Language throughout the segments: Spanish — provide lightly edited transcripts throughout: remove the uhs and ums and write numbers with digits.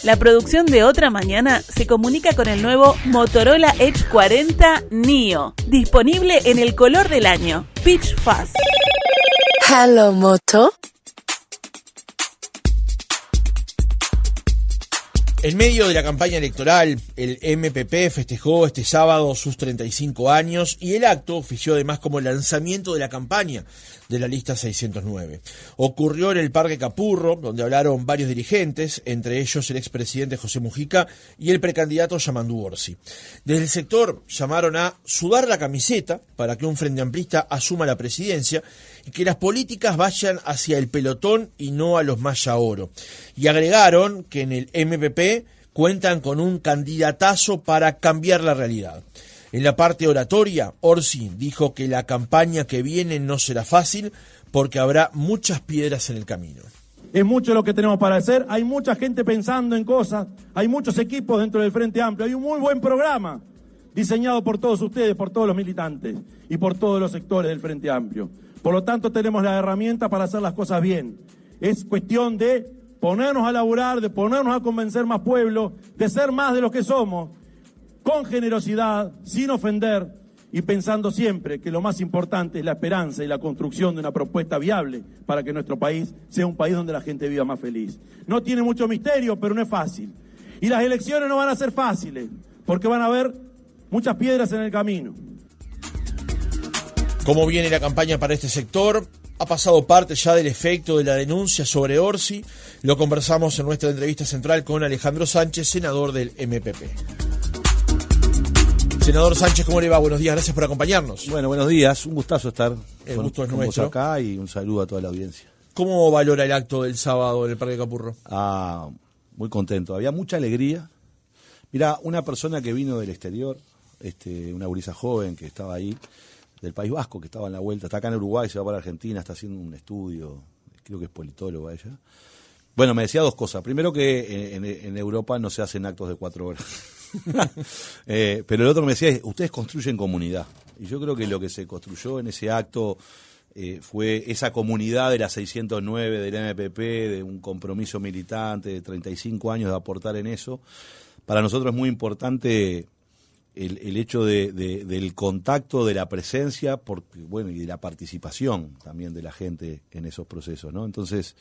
La producción de Otra Mañana se comunica con el nuevo Motorola Edge 40 Neo, disponible en el color del año, Peach Fuzz. Hello, Moto. En medio de la campaña electoral, el MPP festejó este sábado sus 35 años y el acto ofició además como lanzamiento de la campaña de la lista 609. Ocurrió en el Parque Capurro, donde hablaron varios dirigentes, entre ellos el expresidente José Mujica y el precandidato Yamandú Orsi. Desde el sector llamaron a sudar la camiseta para que un frente amplista asuma la presidencia y que las políticas vayan hacia el pelotón y no a los Maya Oro. Y agregaron que en el MPP cuentan con un candidatazo para cambiar la realidad. En la parte oratoria, Orsi dijo que la campaña que viene no será fácil porque habrá muchas piedras en el camino. Es mucho lo que tenemos para hacer, hay mucha gente pensando en cosas, hay muchos equipos dentro del Frente Amplio, hay un muy buen programa diseñado por todos ustedes, por todos los militantes y por todos los sectores del Frente Amplio. Por lo tanto, tenemos la herramienta para hacer las cosas bien. Es cuestión de ponernos a laburar, de ponernos a convencer más pueblo, de ser más de los que somos, con generosidad, sin ofender y pensando siempre que lo más importante es la esperanza y la construcción de una propuesta viable para que nuestro país sea un país donde la gente viva más feliz. No tiene mucho misterio, pero no es fácil. Y las elecciones no van a ser fáciles, porque van a haber muchas piedras en el camino. ¿Cómo viene la campaña para este sector? Ha pasado parte ya del efecto de la denuncia sobre Orsi. Lo conversamos en nuestra entrevista central con Alejandro Sánchez, senador del MPP. Senador Sánchez, ¿cómo le va? Buenos días, gracias por acompañarnos. Bueno, buenos días, un gustazo estar el gusto es con nuestro. vos acá y un saludo a toda la audiencia. ¿Cómo valora el acto del sábado en el Parque Capurro? Muy contento, había mucha alegría. Mirá, una persona que vino del exterior, una gurisa joven que estaba ahí, del País Vasco, que estaba en la vuelta, está acá en Uruguay, se va para Argentina, está haciendo un estudio, creo que es politóloga ella. Bueno, me decía dos cosas. Primero que en Europa no se hacen actos de 4 horas. Pero el otro me decía, ustedes construyen comunidad. Y yo creo que lo que se construyó en ese acto fue esa comunidad de la 609, del MPP, de un compromiso militante de 35 años de aportar en eso. Para nosotros es muy importante el hecho del contacto, de la presencia, y de la participación también de la gente en esos procesos, ¿no? Entonces,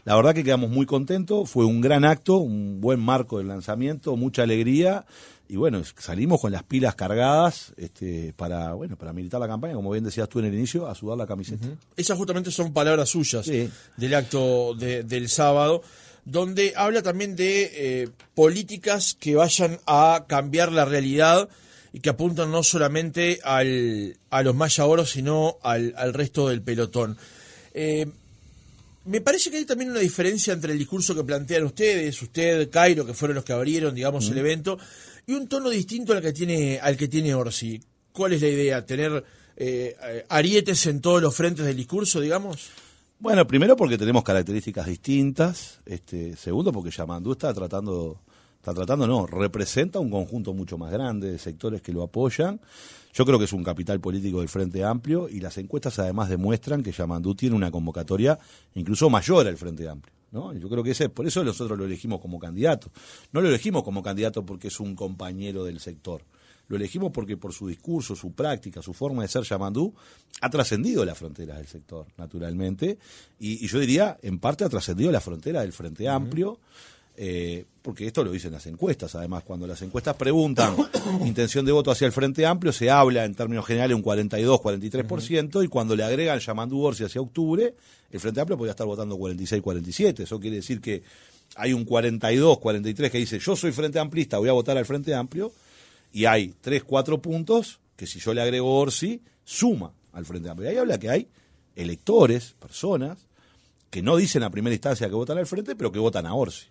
la verdad que quedamos muy contentos, fue un gran acto, un buen marco del lanzamiento, mucha alegría, y bueno, salimos con las pilas cargadas para militar la campaña, como bien decías tú en el inicio, a sudar la camiseta. Esas justamente son palabras suyas, sí, del acto del sábado, donde habla también de políticas que vayan a cambiar la realidad y que apuntan no solamente a los Maya Oro, sino al resto del pelotón. Me parece que hay también una diferencia entre el discurso que plantean ustedes, usted, Cairo, que fueron los que abrieron, digamos, el evento, y un tono distinto al que tiene Orsi. ¿Cuál es la idea? ¿Tener arietes en todos los frentes del discurso, digamos? Bueno, primero porque tenemos características distintas, segundo porque Yamandú representa un conjunto mucho más grande de sectores que lo apoyan. Yo creo que es un capital político del Frente Amplio y las encuestas además demuestran que Yamandú tiene una convocatoria incluso mayor al Frente Amplio, ¿no? Yo creo que por eso nosotros lo elegimos como candidato. No lo elegimos como candidato porque es un compañero del sector. Lo elegimos porque por su discurso, su práctica, su forma de ser Yamandú, ha trascendido las fronteras del sector, naturalmente, y yo diría, en parte ha trascendido la frontera del Frente Amplio, porque esto lo dicen las encuestas. Además, cuando las encuestas preguntan intención de voto hacia el Frente Amplio, se habla en términos generales un 42-43%, y cuando le agregan Yamandú Orsi hacia octubre, el Frente Amplio podría estar votando 46-47. Eso quiere decir que hay un 42-43 que dice, yo soy Frente Amplista, voy a votar al Frente Amplio, y hay 3-4 puntos que si yo le agrego Orsi, suma al Frente Amplio. Y ahí habla que hay electores, personas, que no dicen a primera instancia que votan al Frente, pero que votan a Orsi,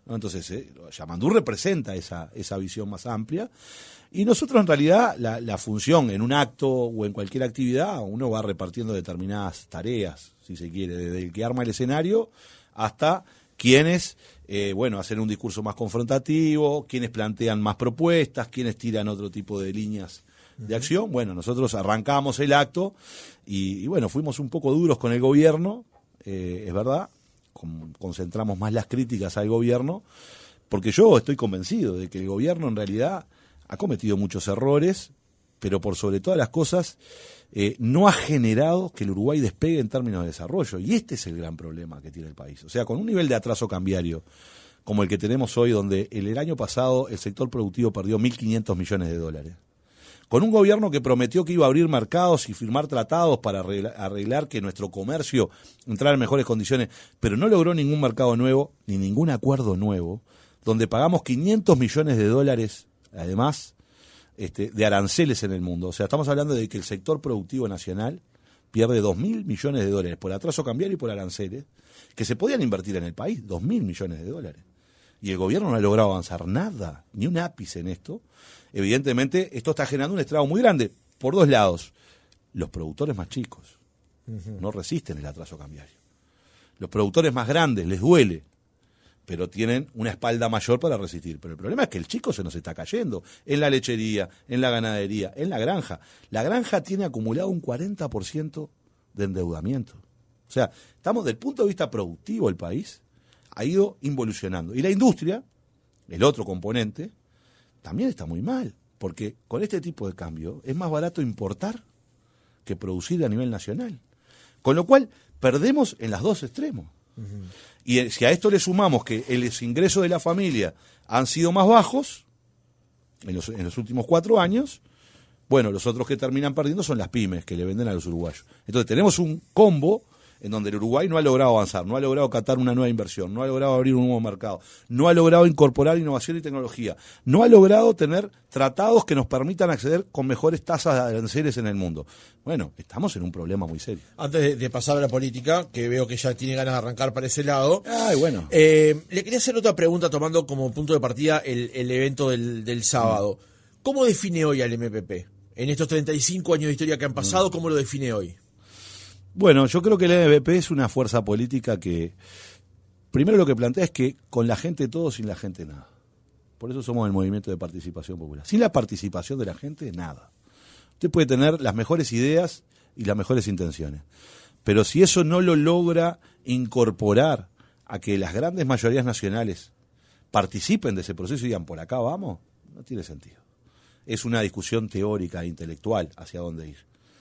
¿no? Entonces, Yamandú representa esa visión más amplia. Y nosotros, en realidad, la función en un acto o en cualquier actividad, uno va repartiendo determinadas tareas, si se quiere, desde el que arma el escenario hasta quienes hacen un discurso más confrontativo, quienes plantean más propuestas, quienes tiran otro tipo de líneas de acción. Bueno, nosotros arrancamos el acto y fuimos un poco duros con el gobierno, es verdad, concentramos más las críticas al gobierno, Porque yo estoy convencido de que el gobierno en realidad ha cometido muchos errores, pero por sobre todas las cosas no ha generado que el Uruguay despegue en términos de desarrollo. Y este es el gran problema que tiene el país. O sea, con un nivel de atraso cambiario como el que tenemos hoy, donde el año pasado el sector productivo perdió 1.500 millones de dólares, con un gobierno que prometió que iba a abrir mercados y firmar tratados para arreglar que nuestro comercio entrara en mejores condiciones, pero no logró ningún mercado nuevo, ni ningún acuerdo nuevo, donde pagamos 500 millones de dólares, además, de aranceles en el mundo. O sea, estamos hablando de que el sector productivo nacional pierde 2.000 millones de dólares por atraso cambiario y por aranceles, que se podían invertir en el país, 2.000 millones de dólares. Y el gobierno no ha logrado avanzar nada, ni un ápice en esto. Evidentemente, esto está generando un estrago muy grande, por dos lados. Los productores más chicos no resisten el atraso cambiario. Los productores más grandes les duele, pero tienen una espalda mayor para resistir. Pero el problema es que el chico se nos está cayendo en la lechería, en la ganadería, en la granja. La granja tiene acumulado un 40% de endeudamiento. O sea, estamos del punto de vista productivo, el país ha ido involucionando. Y la industria, el otro componente, también está muy mal, porque con este tipo de cambio es más barato importar que producir a nivel nacional. Con lo cual, perdemos en los dos extremos. Y si a esto le sumamos que los ingresos de la familia han sido más bajos en los últimos 4 años, bueno, los otros que terminan perdiendo son las pymes que le venden a los uruguayos. Entonces tenemos un combo en donde el Uruguay no ha logrado avanzar, no ha logrado captar una nueva inversión, no ha logrado abrir un nuevo mercado, no ha logrado incorporar innovación y tecnología, no ha logrado tener tratados que nos permitan acceder con mejores tasas de aranceles en el mundo. Bueno, estamos en un problema muy serio. Antes de pasar a la política, que veo que ya tiene ganas de arrancar para ese lado, bueno. Le quería hacer otra pregunta tomando como punto de partida el evento del sábado. ¿Cómo define hoy al MPP? En estos 35 años de historia que han pasado, ¿cómo lo define hoy? Bueno, yo creo que el MPP es una fuerza política que, primero lo que plantea es que con la gente todo, sin la gente nada. Por eso somos el movimiento de participación popular. Sin la participación de la gente, nada. Usted puede tener las mejores ideas y las mejores intenciones, pero si eso no lo logra incorporar a que las grandes mayorías nacionales participen de ese proceso y digan, por acá vamos, no tiene sentido. Es una discusión teórica e intelectual hacia dónde ir.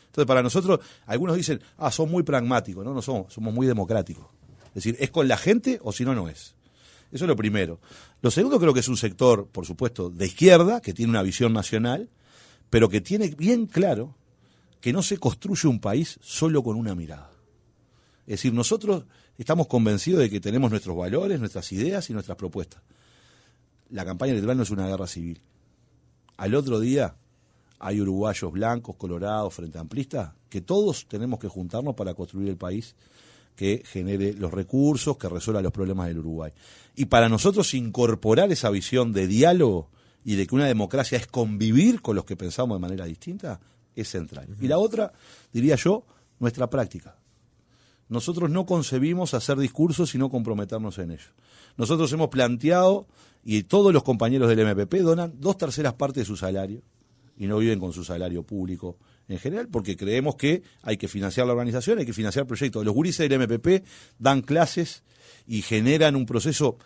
Entonces, para nosotros, algunos dicen, son muy pragmáticos. No somos muy democráticos. Es decir, ¿es con la gente o si no, no es? Eso es lo primero. Lo segundo creo que es un sector, por supuesto, de izquierda, que tiene una visión nacional, pero que tiene bien claro que no se construye un país solo con una mirada. Es decir, nosotros estamos convencidos de que tenemos nuestros valores, nuestras ideas y nuestras propuestas. La campaña electoral no es una guerra civil. Al otro día hay uruguayos blancos, colorados, frente amplistas, que todos tenemos que juntarnos para construir el país que genere los recursos, que resuelva los problemas del Uruguay. Y para nosotros incorporar esa visión de diálogo y de que una democracia es convivir con los que pensamos de manera distinta, es central. Y la otra, diría yo, nuestra práctica. Nosotros no concebimos hacer discursos sino comprometernos en ellos. Nosotros hemos planteado, y todos los compañeros del MPP donan 2/3 partes de su salario, y no viven con su salario público en general, porque creemos que hay que financiar la organización, hay que financiar proyectos. Los gurises del MPP dan clases y generan un proceso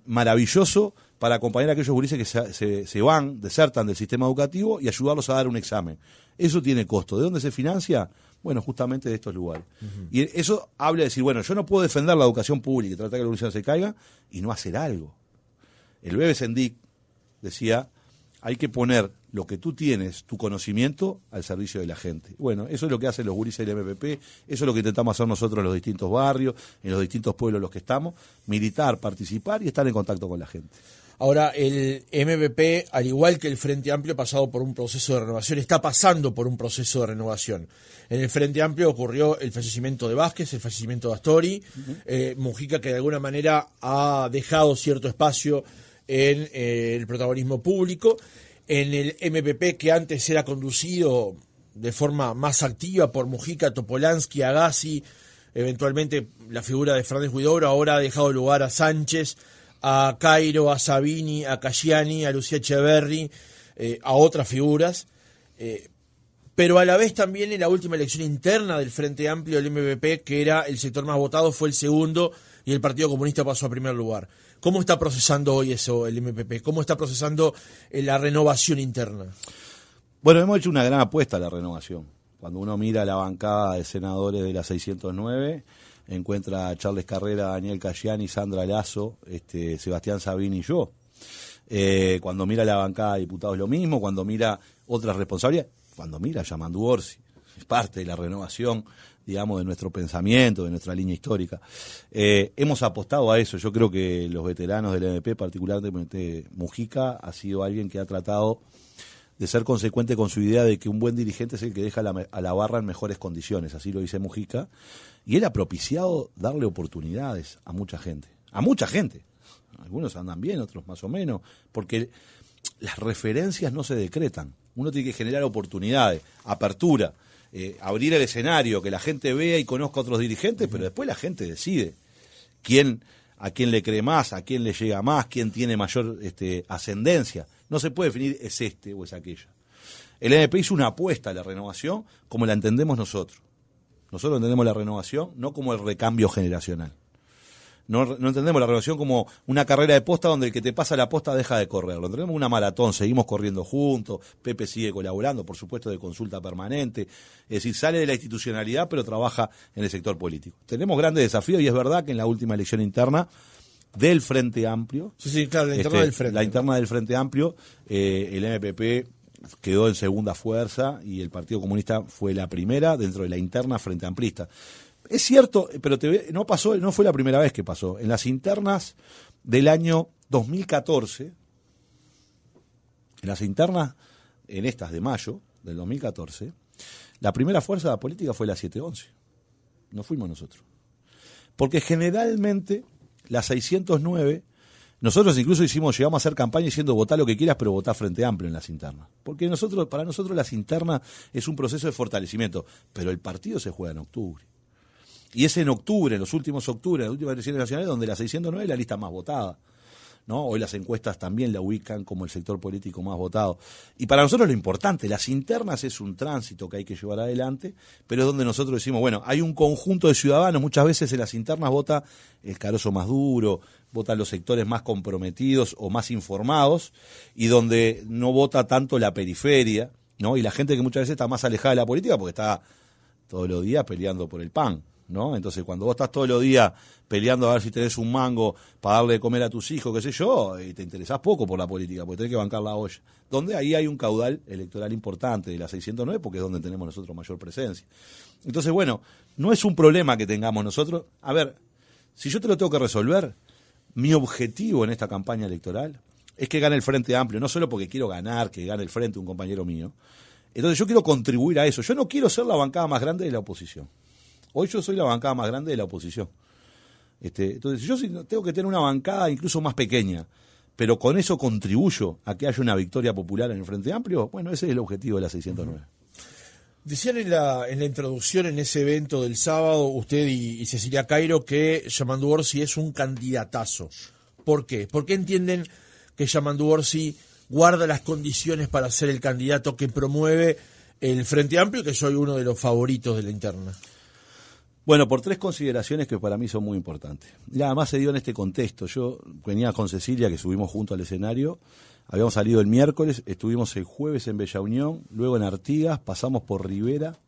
maravilloso para acompañar a aquellos gurises que se van, desertan del sistema educativo y ayudarlos a dar un examen. Eso tiene costo. ¿De dónde se financia? Bueno, justamente de estos lugares. Y eso habla de decir, bueno, yo no puedo defender la educación pública y tratar que la educación se caiga y no hacer algo. El Bebe Sendik decía, hay que poner lo que tú tienes, tu conocimiento, al servicio de la gente. Bueno, eso es lo que hacen los gurises del MPP, eso es lo que intentamos hacer nosotros en los distintos barrios, en los distintos pueblos en los que estamos, militar, participar y estar en contacto con la gente. Ahora, el MPP, al igual que el Frente Amplio, ha pasado por un proceso de renovación, está pasando por un proceso de renovación. En el Frente Amplio ocurrió el fallecimiento de Vázquez, el fallecimiento de Astori, Mujica, que de alguna manera ha dejado cierto espacio en el protagonismo público. En el MPP, que antes era conducido de forma más activa por Mujica, Topolansky, Agassi, eventualmente la figura de Fernández Huidobro, ahora ha dejado lugar a Sánchez, a Cairo, a Sabini, a Casciani, a Lucía Echeverri, a otras figuras, pero a la vez también en la última elección interna del Frente Amplio del MPP, que era el sector más votado, fue el segundo y el Partido Comunista pasó a primer lugar. ¿Cómo está procesando hoy eso el MPP? ¿Cómo está procesando la renovación interna? Bueno, hemos hecho una gran apuesta a la renovación. Cuando uno mira la bancada de senadores de la 609, encuentra a Charles Carrera, Daniel Cayani, Sandra Lazo, Sebastián Sabini y yo. Cuando mira la bancada de diputados lo mismo, cuando mira otras responsabilidades, cuando mira a Yamandu Orsi, es parte de la renovación, digamos, de nuestro pensamiento, de nuestra línea histórica. Hemos apostado a eso. Yo creo que los veteranos del MP, particularmente Mujica, ha sido alguien que ha tratado de ser consecuente con su idea de que un buen dirigente es el que deja a la barra en mejores condiciones, así lo dice Mujica, y él ha propiciado darle oportunidades a mucha gente. Algunos andan bien, otros más o menos, porque las referencias no se decretan. Uno tiene que generar oportunidades, apertura, abrir el escenario, que la gente vea y conozca a otros dirigentes, pero después la gente decide a quién le cree más, a quién le llega más, quién tiene mayor ascendencia. No se puede definir es este o es aquella. El MP hizo una apuesta a la renovación como la entendemos nosotros. Nosotros entendemos la renovación no como el recambio generacional. No entendemos la renovación como una carrera de posta donde el que te pasa la posta deja de correr. Lo entendemos como una maratón, seguimos corriendo juntos, Pepe sigue colaborando, por supuesto de consulta permanente. Es decir, sale de la institucionalidad pero trabaja en el sector político. Tenemos grandes desafíos y es verdad que en la última elección interna del Frente Amplio. Sí, claro, la interna del Frente. La interna del Frente Amplio, el MPP quedó en segunda fuerza y el Partido Comunista fue la primera dentro de la interna Frente Amplista. Es cierto, pero no fue la primera vez que pasó. En las internas del año 2014, en estas de mayo del 2014, la primera fuerza política fue la 711. No fuimos nosotros. Porque generalmente la 609, nosotros incluso llegamos a hacer campaña diciendo votá lo que quieras, pero votá Frente Amplio en las internas. Porque para nosotros las internas es un proceso de fortalecimiento, pero el partido se juega en octubre. Y es en octubre, en las últimas elecciones nacionales, donde la 609 es la lista más votada, ¿no? Hoy las encuestas también la ubican como el sector político más votado. Y para nosotros lo importante, las internas es un tránsito que hay que llevar adelante, pero es donde nosotros decimos, bueno, hay un conjunto de ciudadanos, muchas veces en las internas vota el carozo más duro, votan los sectores más comprometidos o más informados, y donde no vota tanto la periferia, ¿no? Y la gente que muchas veces está más alejada de la política porque está todos los días peleando por el pan, ¿no? Entonces, cuando vos estás todos los días peleando a ver si tenés un mango para darle de comer a tus hijos, qué sé yo, y te interesás poco por la política, porque tenés que bancar la olla. Donde ahí hay un caudal electoral importante de la 609, porque es donde tenemos nosotros mayor presencia. Entonces, bueno, no es un problema que tengamos nosotros. A ver, si yo te lo tengo que resolver, mi objetivo en esta campaña electoral es que gane el Frente Amplio, no solo porque quiero ganar, que gane el Frente un compañero mío. Entonces, yo quiero contribuir a eso. Yo no quiero ser la bancada más grande de la oposición. Hoy yo soy la bancada más grande de la oposición. Entonces yo tengo que tener una bancada incluso más pequeña, pero con eso contribuyo a que haya una victoria popular en el Frente Amplio. Bueno, ese es el objetivo de la 609. Decían en la introducción en ese evento del sábado, usted y Cecilia Cairo, que Yamandu Orsi es un candidatazo. ¿Por qué? ¿Por qué entienden que Yamandu Orsi guarda las condiciones para ser el candidato que promueve el Frente Amplio, que soy uno de los favoritos de la interna? Bueno, por tres consideraciones que para mí son muy importantes. Y además se dio en este contexto. Yo venía con Cecilia, que subimos junto al escenario, habíamos salido el miércoles, estuvimos el jueves en Bella Unión, luego en Artigas, pasamos por Rivera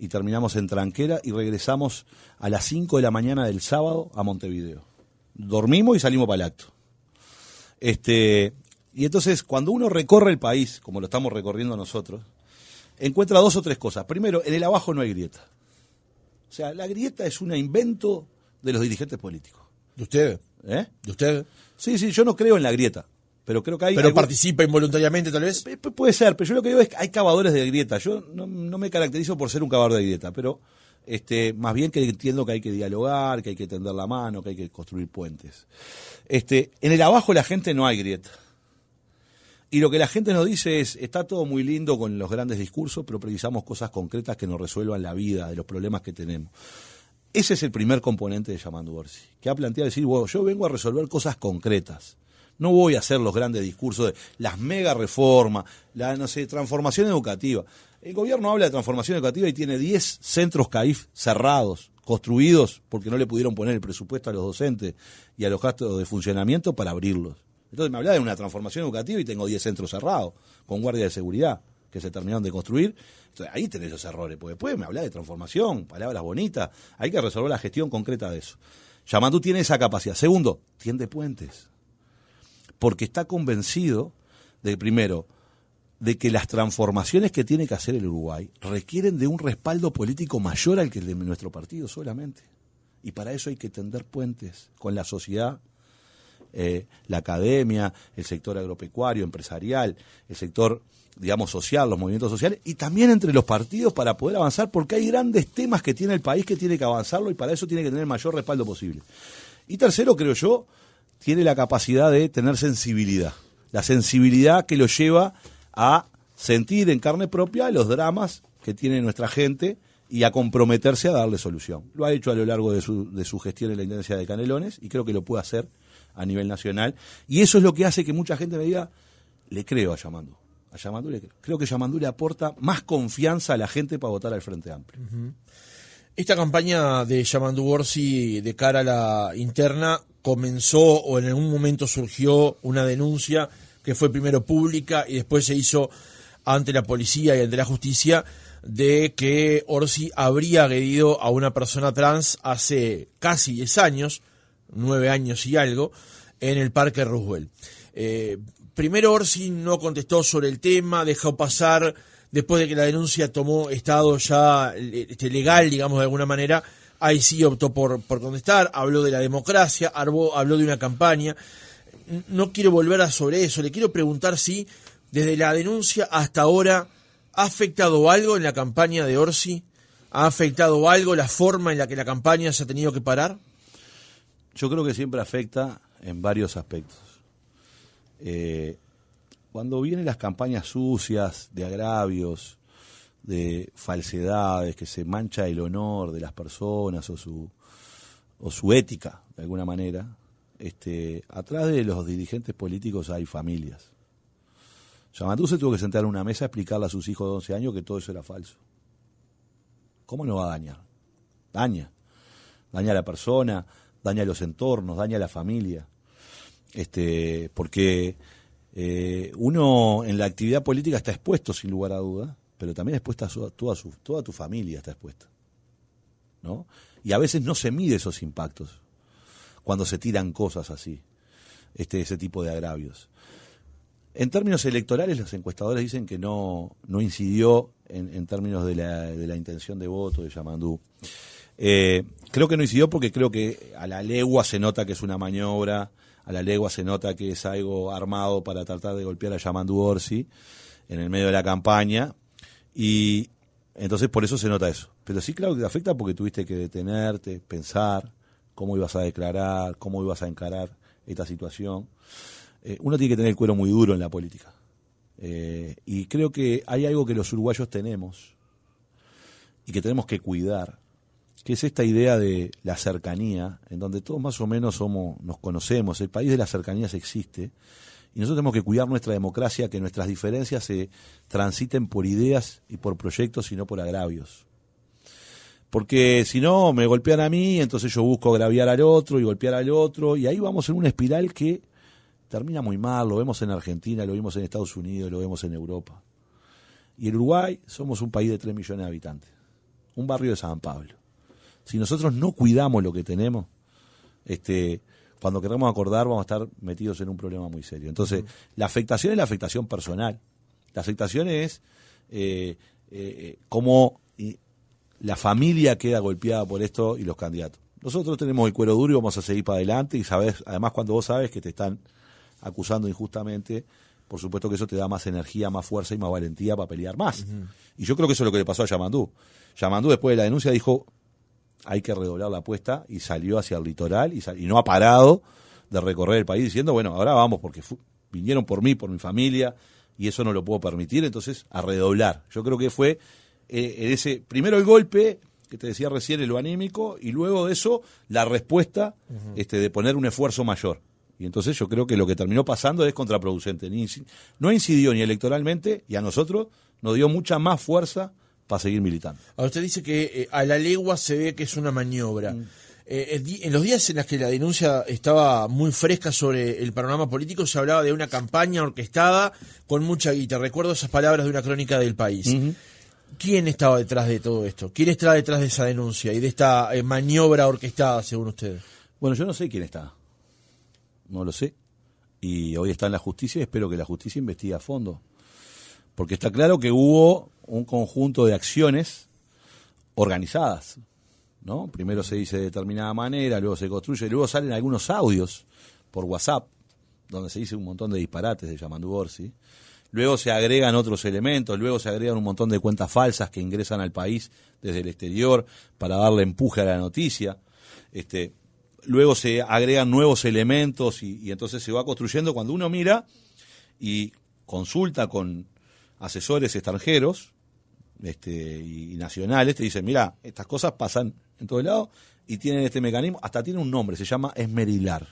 y terminamos en Tranquera y regresamos a las 5 de la mañana del sábado a Montevideo. Dormimos y salimos para el acto. Y entonces, cuando uno recorre el país, como lo estamos recorriendo nosotros, encuentra dos o tres cosas. Primero, en el abajo no hay grieta. O sea, la grieta es un invento de los dirigentes políticos. ¿De usted? ¿Eh? ¿De usted? Sí, yo no creo en la grieta, pero creo que hay... ¿Pero participa involuntariamente, tal vez? Puede ser, pero yo lo que digo es que hay cavadores de grieta. Yo no me caracterizo por ser un cavador de grieta, pero más bien que entiendo que hay que dialogar, que hay que tender la mano, que hay que construir puentes. En el abajo la gente no hay grieta. Y lo que la gente nos dice es, está todo muy lindo con los grandes discursos, pero precisamos cosas concretas que nos resuelvan la vida, de los problemas que tenemos. Ese es el primer componente de Yamandu Orsi, que ha planteado decir, bueno, yo vengo a resolver cosas concretas. No voy a hacer los grandes discursos de las mega reformas, la, transformación educativa. El gobierno habla de transformación educativa y tiene 10 centros CAIF cerrados, construidos porque no le pudieron poner el presupuesto a los docentes y a los gastos de funcionamiento para abrirlos. Entonces me hablaba de una transformación educativa y tengo 10 centros cerrados, con guardia de seguridad, que se terminaron de construir. Entonces ahí tenés los errores, porque después me hablaba de transformación, palabras bonitas, hay que resolver la gestión concreta de eso. Yamandú tiene esa capacidad. Segundo, tiende puentes, porque está convencido de, primero, de que las transformaciones que tiene que hacer el Uruguay requieren de un respaldo político mayor al que el de nuestro partido solamente. Y para eso hay que tender puentes con la sociedad, la academia, el sector agropecuario, empresarial, el sector, digamos, social, los movimientos sociales, y también entre los partidos para poder avanzar, porque hay grandes temas que tiene el país que tiene que avanzarlo y para eso tiene que tener el mayor respaldo posible. Y tercero, creo yo, tiene la capacidad de tener sensibilidad, la sensibilidad que lo lleva a sentir en carne propia los dramas que tiene nuestra gente y a comprometerse a darle solución. Lo ha hecho a lo largo de su gestión en la Intendencia de Canelones y creo que lo puede hacer a nivel nacional. Y eso es lo que hace que mucha gente me diga, le creo a Yamandú. A Yamandú le creo. Creo que Yamandú le aporta más confianza a la gente para votar al Frente Amplio. Uh-huh. Esta campaña de Yamandú Orsi de cara a la interna comenzó o en algún momento surgió una denuncia que fue primero pública y después se hizo ante la policía y ante la justicia de que Orsi habría agredido a una persona trans hace casi 10 años, 9 años y algo, en el Parque Roosevelt. Primero Orsi no contestó sobre el tema, dejó pasar, después de que la denuncia tomó estado ya legal, digamos de alguna manera, ahí sí optó por contestar, habló de la democracia, habló de una campaña. No quiero volver sobre eso, le quiero preguntar si desde la denuncia hasta ahora ¿ha afectado algo en la campaña de Orsi? ¿Ha afectado algo la forma en la que la campaña se ha tenido que parar? Yo creo que siempre afecta en varios aspectos. Cuando vienen las campañas sucias, de agravios, de falsedades, que se mancha el honor de las personas o su ética, de alguna manera, atrás de los dirigentes políticos hay familias. Yamandú se tuvo que sentar en una mesa a explicarle a sus hijos de 11 años que todo eso era falso. ¿Cómo no va a dañar? Daña a la persona, daña a los entornos, daña a la familia. Porque uno en la actividad política está expuesto sin lugar a duda, pero también expuesta toda tu familia está expuesta, ¿no? Y a veces no se mide esos impactos cuando se tiran cosas así, ese tipo de agravios. En términos electorales, los encuestadores dicen que no incidió en términos de la intención de voto de Yamandú. Creo que no incidió porque creo que a la legua se nota que es una maniobra, a la legua se nota que es algo armado para tratar de golpear a Yamandú Orsi en el medio de la campaña, y entonces por eso se nota eso. Pero sí, claro que te afecta porque tuviste que detenerte, pensar cómo ibas a declarar, cómo ibas a encarar esta situación. Uno tiene que tener el cuero muy duro en la política. Y creo que hay algo que los uruguayos tenemos y que tenemos que cuidar, que es esta idea de la cercanía, en donde todos más o menos nos conocemos, el país de las cercanías existe, y nosotros tenemos que cuidar nuestra democracia, que nuestras diferencias se transiten por ideas y por proyectos y no por agravios. Porque si no, me golpean a mí, entonces yo busco agraviar al otro y golpear al otro, y ahí vamos en una espiral que termina muy mal. Lo vemos en Argentina, lo vimos en Estados Unidos, lo vemos en Europa. Y en Uruguay somos un país de 3 millones de habitantes, un barrio de San Pablo. Si nosotros no cuidamos lo que tenemos, cuando queramos acordar vamos a estar metidos en un problema muy serio. Entonces, la afectación es la afectación personal. La afectación es cómo la familia queda golpeada por esto y los candidatos. Nosotros tenemos el cuero duro y vamos a seguir para adelante, y sabes, además cuando vos sabes que te están acusando injustamente, por supuesto que eso te da más energía, más fuerza y más valentía para pelear más. Uh-huh. Y yo creo que eso es lo que le pasó a Yamandú. Yamandú, después de la denuncia, dijo hay que redoblar la apuesta, y salió hacia el litoral y no ha parado de recorrer el país diciendo, bueno, ahora vamos porque vinieron por mí, por mi familia, y eso no lo puedo permitir, entonces a redoblar. Yo creo que fue primero el golpe que te decía recién, lo anímico, y luego de eso la respuesta de poner un esfuerzo mayor. Y entonces yo creo que lo que terminó pasando es contraproducente. No incidió ni electoralmente, y a nosotros nos dio mucha más fuerza seguir militando. Ahora usted dice que a la legua se ve que es una maniobra. En los días en los que la denuncia estaba muy fresca sobre el panorama político, se hablaba de una campaña orquestada con mucha guita. Recuerdo esas palabras de una crónica del País. Uh-huh. ¿Quién estaba detrás de todo esto? ¿Quién está detrás de esa denuncia y de esta maniobra orquestada, según ustedes? Bueno, yo no sé quién está. No lo sé. Y hoy está en la justicia y espero que la justicia investigue a fondo. Porque está claro que hubo un conjunto de acciones organizadas, ¿no? Primero se dice de determinada manera, luego se construye, luego salen algunos audios por WhatsApp, donde se dice un montón de disparates de Yamandu Orsi. Luego se agregan otros elementos, luego se agregan un montón de cuentas falsas que ingresan al país desde el exterior para darle empuje a la noticia. Luego se agregan nuevos elementos y entonces se va construyendo. Cuando uno mira y consulta con asesores extranjeros y nacionales, te dicen, mira, estas cosas pasan en todo el lado y tienen este mecanismo, hasta tiene un nombre, se llama esmerilar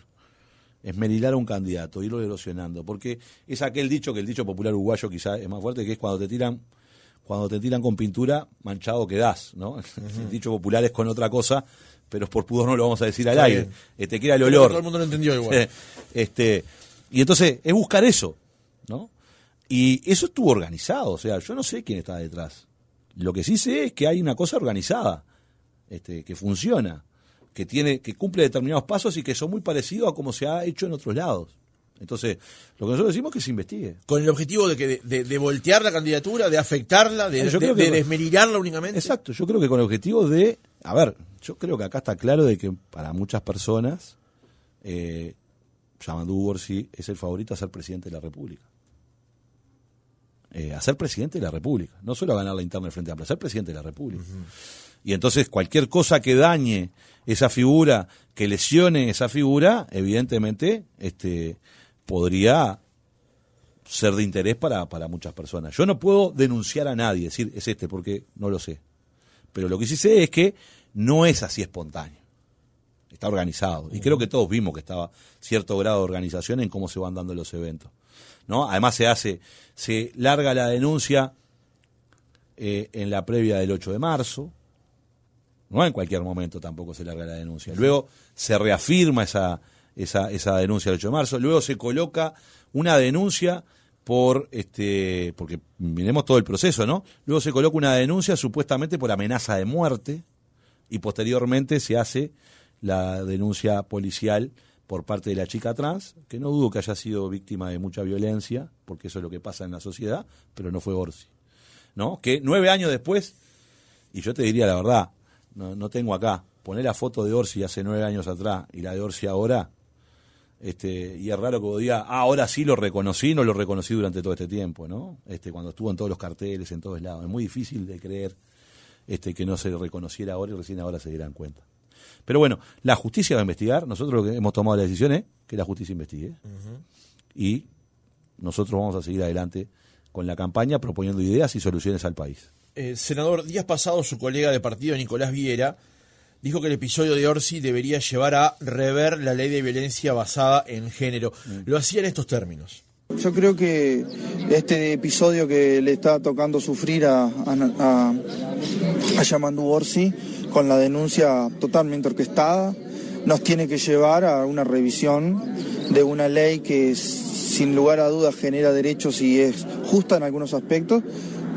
a un candidato, irlo erosionando, porque es aquel dicho, que el dicho popular uruguayo quizá es más fuerte, que es cuando te tiran con pintura, manchado quedás, ¿no? Uh-huh. El dicho popular es con otra cosa, pero por pudor no lo vamos a decir al aire. Te queda el olor. Todo el mundo lo entendió igual. Y entonces es buscar eso, ¿no? Y eso estuvo organizado, o sea, yo no sé quién está detrás. Lo que sí sé es que hay una cosa organizada, que funciona, que cumple determinados pasos y que son muy parecidos a como se ha hecho en otros lados. Entonces, lo que nosotros decimos es que se investigue. Con el objetivo de voltear la candidatura, de afectarla, de desmerirarla únicamente. Exacto, yo creo que con el objetivo yo creo que acá está claro de que para muchas personas Yamandu Orsi es el favorito a ser presidente de la República. A ser presidente de la República, no solo a ganar la interna del Frente Amplio, a ser presidente de la República. Uh-huh. Y entonces cualquier cosa que dañe esa figura, que lesione esa figura, evidentemente podría ser de interés para muchas personas. Yo no puedo denunciar a nadie, decir es porque no lo sé. Pero lo que sí sé es que no es así espontáneo. Está organizado. Y creo que todos vimos que estaba cierto grado de organización en cómo se van dando los eventos, ¿no? Además se larga la denuncia en la previa del 8 de marzo, no en cualquier momento tampoco se larga la denuncia. Luego se reafirma esa denuncia del 8 de marzo, luego se coloca una denuncia porque miremos todo el proceso, ¿no? Luego se coloca una denuncia supuestamente por amenaza de muerte y posteriormente se hace la denuncia policial por parte de la chica trans, que no dudo que haya sido víctima de mucha violencia, porque eso es lo que pasa en la sociedad, pero no fue Orsi, ¿no? Que 9 años después, y yo te diría la verdad, no tengo acá, poner la foto de Orsi hace 9 años atrás y la de Orsi ahora, y es raro que vos digas, ahora sí lo reconocí, no lo reconocí durante todo este tiempo, ¿no? Cuando estuvo en todos los carteles, en todos lados. Es muy difícil de creer que no se reconociera ahora y recién ahora se dieran cuenta. Pero bueno, la justicia va a investigar. Nosotros lo que hemos tomado la decisión es que la justicia investigue. Uh-huh. Y nosotros vamos a seguir adelante con la campaña proponiendo ideas y soluciones al país. Senador, días pasados su colega de partido, Nicolás Viera, dijo que el episodio de Orsi debería llevar a rever la ley de violencia basada en género. Lo hacía en estos términos. Yo creo que este episodio que le está tocando sufrir a Yamandu Orsi, con la denuncia totalmente orquestada, nos tiene que llevar a una revisión de una ley que sin lugar a dudas genera derechos y es justa en algunos aspectos,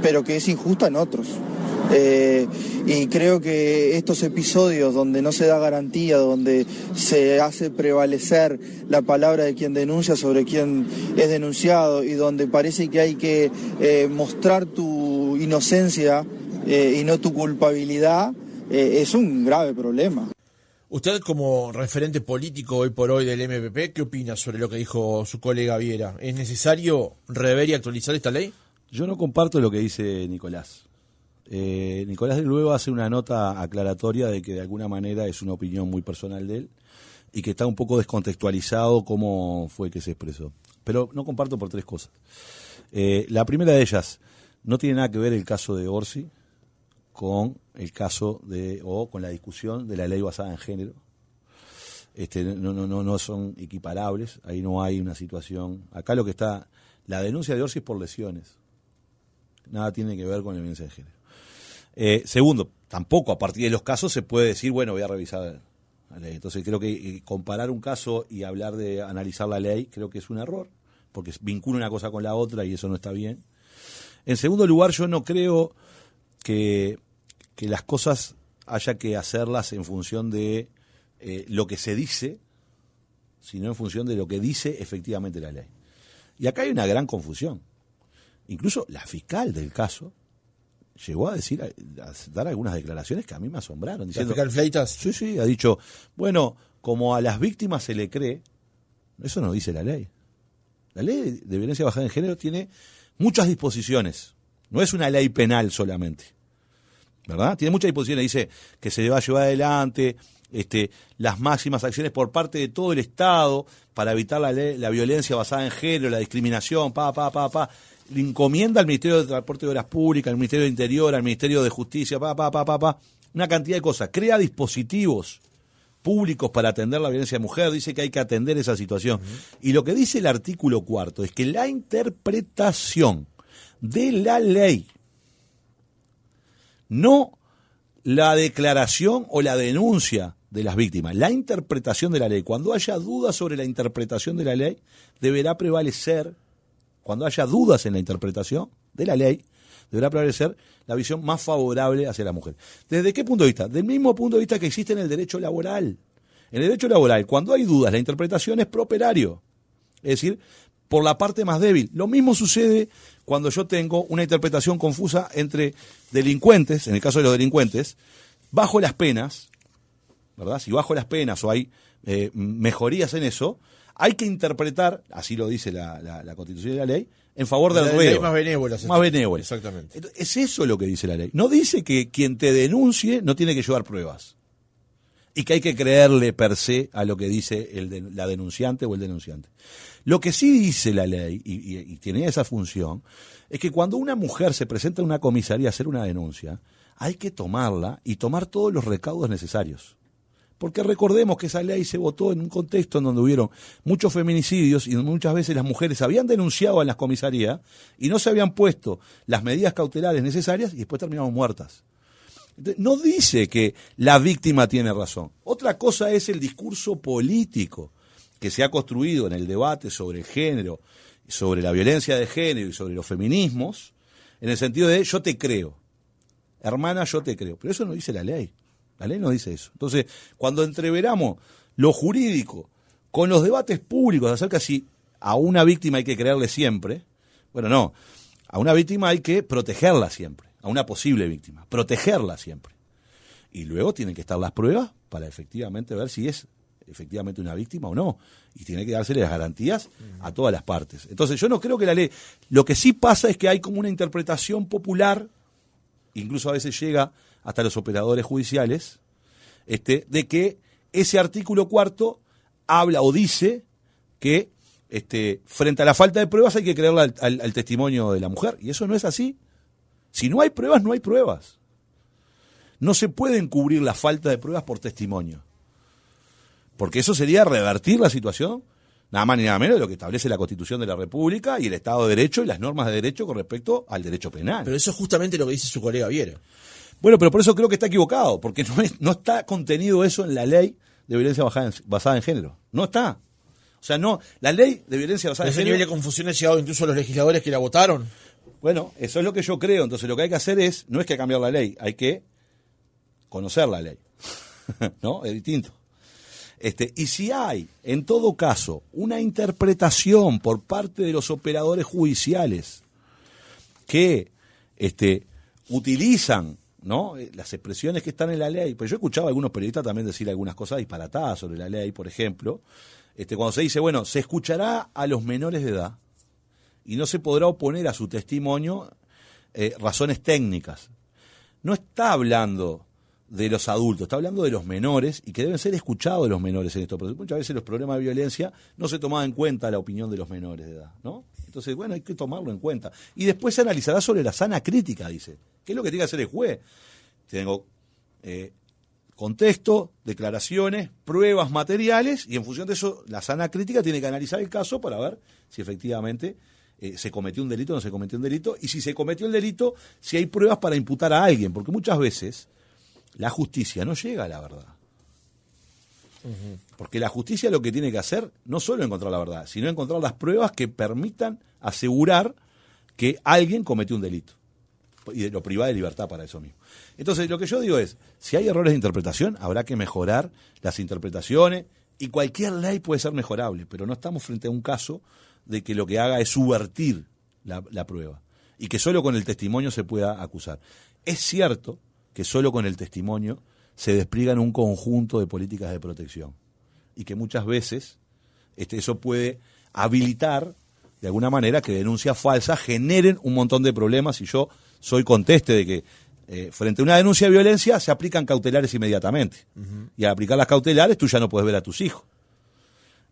pero que es injusta en otros. Y creo que estos episodios donde no se da garantía, donde se hace prevalecer la palabra de quien denuncia sobre quien es denunciado y donde parece que hay que mostrar tu inocencia y no tu culpabilidad, es un grave problema. Usted, como referente político hoy por hoy del MPP, ¿qué opina sobre lo que dijo su colega Viera? ¿Es necesario rever y actualizar esta ley? Yo no comparto lo que dice Nicolás. Nicolás luego hace una nota aclaratoria de que de alguna manera es una opinión muy personal de él y que está un poco descontextualizado cómo fue que se expresó. Pero no comparto por 3 cosas. La primera de ellas, no tiene nada que ver el caso de Orsi con el caso con la discusión de la ley basada en género. No son equiparables, ahí no hay una situación. Acá lo que está, la denuncia de Orsi es por lesiones. Nada tiene que ver con la violencia de género. Segundo, tampoco a partir de los casos se puede decir, bueno, voy a revisar la ley. Entonces creo que comparar un caso y hablar de analizar la ley creo que es un error, porque vincula una cosa con la otra y eso no está bien. En segundo lugar, yo no creo que las cosas haya que hacerlas en función de lo que se dice, sino en función de lo que dice efectivamente la ley. Y acá hay una gran confusión. Incluso la fiscal del caso llegó a decir, a dar algunas declaraciones que a mí me asombraron. Diciendo, ¿La fiscal Fleitas? Sí, ha dicho, bueno, como a las víctimas se le cree, eso no dice la ley. La ley de violencia basada en género tiene muchas disposiciones, no es una ley penal solamente, ¿verdad? Tiene muchas disposiciones, dice que se va a llevar adelante las máximas acciones por parte de todo el Estado para evitar la violencia basada en género, la discriminación, le encomienda al Ministerio de Transporte y Obras Públicas, al Ministerio de Interior, al Ministerio de Justicia, una cantidad de cosas, crea dispositivos públicos para atender la violencia de mujer, dice que hay que atender esa situación. Y lo que dice el artículo 4 es que la interpretación de la ley, no la declaración o la denuncia de las víctimas, la interpretación de la ley, cuando haya dudas sobre la interpretación de la ley, deberá prevalecer, cuando haya dudas en la interpretación de la ley, deberá prevalecer la visión más favorable hacia la mujer. ¿Desde qué punto de vista? Del mismo punto de vista que existe en el derecho laboral. En el derecho laboral, cuando hay dudas, la interpretación es pro operario, es decir, por la parte más débil. Lo mismo sucede cuando yo tengo una interpretación confusa entre delincuentes, en el caso de los delincuentes, bajo las penas, ¿verdad? Si bajo las penas o hay mejorías en eso, hay que interpretar, así lo dice la Constitución y la ley, en favor del reo. Más benévola. Más benévola. Exactamente. Entonces, es eso lo que dice la ley. No dice que quien te denuncie no tiene que llevar pruebas. Y que hay que creerle per se a lo que dice la denunciante o el denunciante. Lo que sí dice la ley, y tiene esa función, es que cuando una mujer se presenta en una comisaría a hacer una denuncia, hay que tomarla y tomar todos los recaudos necesarios. Porque recordemos que esa ley se votó en un contexto en donde hubieron muchos feminicidios y muchas veces las mujeres habían denunciado en las comisarías y no se habían puesto las medidas cautelares necesarias y después terminaron muertas. Entonces, no dice que la víctima tiene razón. Otra cosa es el discurso político que se ha construido en el debate sobre el género, sobre la violencia de género y sobre los feminismos, en el sentido de yo te creo, hermana, yo te creo. Pero eso no dice la ley. La ley no dice eso. Entonces, cuando entreveramos lo jurídico con los debates públicos acerca de si a una víctima hay que creerle siempre, bueno, no, a una víctima hay que protegerla siempre, a una posible víctima, protegerla siempre. Y luego tienen que estar las pruebas para efectivamente ver si es efectivamente una víctima o no. Y tiene que dársele las garantías a todas las partes. Entonces, yo no creo que la ley... Lo que sí pasa es que hay como una interpretación popular, incluso a veces llega hasta los operadores judiciales, de que ese artículo 4 habla o dice que frente a la falta de pruebas hay que creerle al testimonio de la mujer. Y eso no es así. Si no hay pruebas, no hay pruebas. No se puede encubrir la falta de pruebas por testimonio. Porque eso sería revertir la situación, nada más ni nada menos de lo que establece la Constitución de la República y el Estado de Derecho y las normas de derecho con respecto al derecho penal. Pero eso es justamente lo que dice su colega Viera. Bueno, pero por eso creo que está equivocado, porque no está contenido eso en la ley de violencia basada en género. No está. O sea, no, la ley de violencia basada en género... ¿Ese nivel de confusión ha llegado incluso a los legisladores que la votaron? Bueno, eso es lo que yo creo. Entonces lo que hay que hacer no es que cambiar la ley, hay que conocer la ley. ¿No? Es distinto. Y si hay, en todo caso, una interpretación por parte de los operadores judiciales que utilizan, ¿no?, las expresiones que están en la ley, pues yo he escuchado a algunos periodistas también decir algunas cosas disparatadas sobre la ley, por ejemplo, cuando se dice, bueno, se escuchará a los menores de edad y no se podrá oponer a su testimonio razones técnicas. No está hablando de los adultos, está hablando de los menores y que deben ser escuchados los menores en esto, porque muchas veces los problemas de violencia no se tomaba en cuenta la opinión de los menores de edad, ¿no? Entonces, bueno, hay que tomarlo en cuenta. Y después se analizará sobre la sana crítica, dice. ¿Qué es lo que tiene que hacer el juez? Tengo contexto, declaraciones, pruebas materiales y en función de eso la sana crítica tiene que analizar el caso para ver si efectivamente se cometió un delito o no se cometió un delito, y si se cometió el delito, si hay pruebas para imputar a alguien, porque muchas veces la justicia no llega a la verdad. Porque la justicia lo que tiene que hacer no solo encontrar la verdad, sino encontrar las pruebas que permitan asegurar que alguien cometió un delito y lo priva de libertad para eso mismo. Entonces, lo que yo digo es, si hay errores de interpretación, habrá que mejorar las interpretaciones, y cualquier ley puede ser mejorable, pero no estamos frente a un caso de que lo que haga es subvertir la prueba y que solo con el testimonio se pueda acusar. Es cierto que solo con el testimonio se despliegan un conjunto de políticas de protección y que muchas veces eso puede habilitar de alguna manera que denuncias falsas generen un montón de problemas, y yo soy conteste de que frente a una denuncia de violencia se aplican cautelares inmediatamente. Y al aplicar las cautelares tú ya no puedes ver a tus hijos.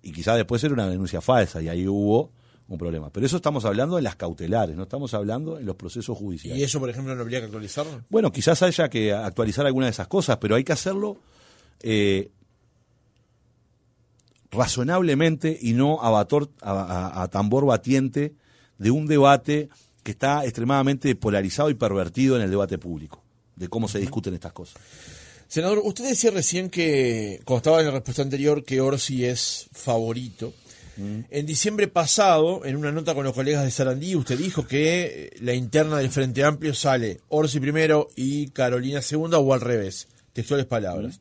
Y quizás después era una denuncia falsa y ahí hubo un problema. Pero eso estamos hablando en las cautelares, no estamos hablando en los procesos judiciales. ¿Y eso, por ejemplo, no habría que actualizarlo? Bueno, quizás haya que actualizar alguna de esas cosas, pero hay que hacerlo razonablemente y no a tambor batiente de un debate que está extremadamente polarizado y pervertido en el debate público, de cómo se discuten estas cosas. Senador, usted decía recién que, como estaba en la respuesta anterior, que Orsi es favorito. En diciembre pasado, en una nota con los colegas de Sarandí, usted dijo que la interna del Frente Amplio sale Orsi primero y Carolina segunda, o al revés, textuales palabras.